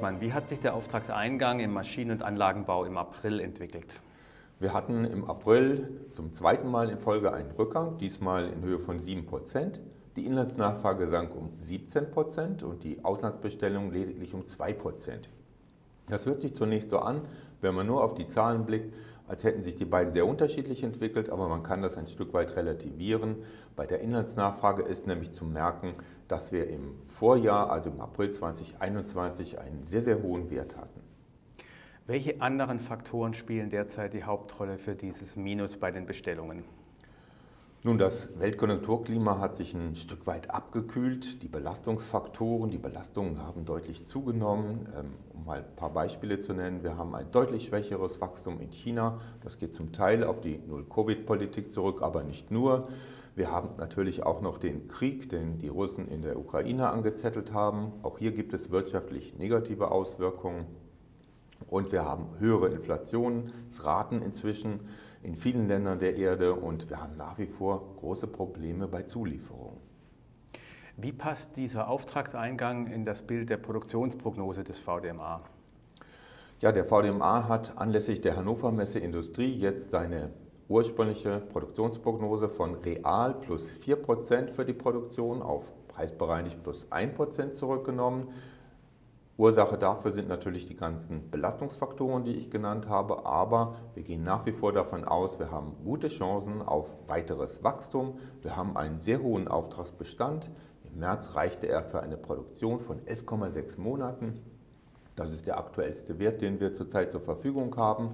Trautmann, wie hat sich der Auftragseingang im Maschinen- und Anlagenbau im April entwickelt? Wir hatten im April zum zweiten Mal in Folge einen Rückgang, diesmal in Höhe von 7%. Die Inlandsnachfrage sank um 17% und die Auslandsbestellungen lediglich um 2%. Das hört sich zunächst so an, wenn man nur auf die Zahlen blickt, als hätten sich die beiden sehr unterschiedlich entwickelt, aber man kann das ein Stück weit relativieren. Bei der Inlandsnachfrage ist nämlich zu merken, dass wir im Vorjahr, also im April 2021, einen sehr, sehr hohen Wert hatten. Welche anderen Faktoren spielen derzeit die Hauptrolle für dieses Minus bei den Bestellungen? Nun, das Weltkonjunkturklima hat sich ein Stück weit abgekühlt. Die Belastungsfaktoren, die Belastungen haben deutlich zugenommen. Um mal ein paar Beispiele zu nennen, wir haben ein deutlich schwächeres Wachstum in China. Das geht zum Teil auf die Null-Covid-Politik zurück, aber nicht nur. Wir haben natürlich auch noch den Krieg, den die Russen in der Ukraine angezettelt haben. Auch hier gibt es wirtschaftlich negative Auswirkungen. Und wir haben höhere Inflationsraten inzwischen in vielen Ländern der Erde und wir haben nach wie vor große Probleme bei Zulieferungen. Wie passt dieser Auftragseingang in das Bild der Produktionsprognose des VDMA? Ja, der VDMA hat anlässlich der Hannover Messe Industrie jetzt seine ursprüngliche Produktionsprognose von real plus 4% für die Produktion auf preisbereinigt plus 1% zurückgenommen. Ursache dafür sind natürlich die ganzen Belastungsfaktoren, die ich genannt habe, aber wir gehen nach wie vor davon aus, wir haben gute Chancen auf weiteres Wachstum. Wir haben einen sehr hohen Auftragsbestand. Im März reichte er für eine Produktion von 11,6 Monaten. Das ist der aktuellste Wert, den wir zurzeit zur Verfügung haben.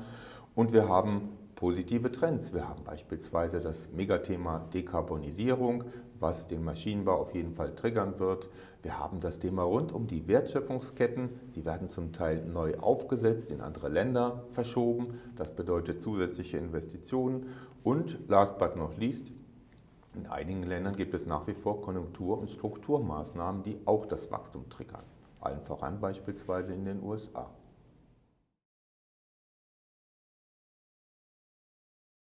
Und wir haben positive Trends. Wir haben beispielsweise das Megathema Dekarbonisierung, was den Maschinenbau auf jeden Fall triggern wird. Wir haben das Thema rund um die Wertschöpfungsketten. Sie werden zum Teil neu aufgesetzt, in andere Länder verschoben. Das bedeutet zusätzliche Investitionen. Und last but not least, in einigen Ländern gibt es nach wie vor Konjunktur- und Strukturmaßnahmen, die auch das Wachstum triggern. Allen voran beispielsweise in den USA.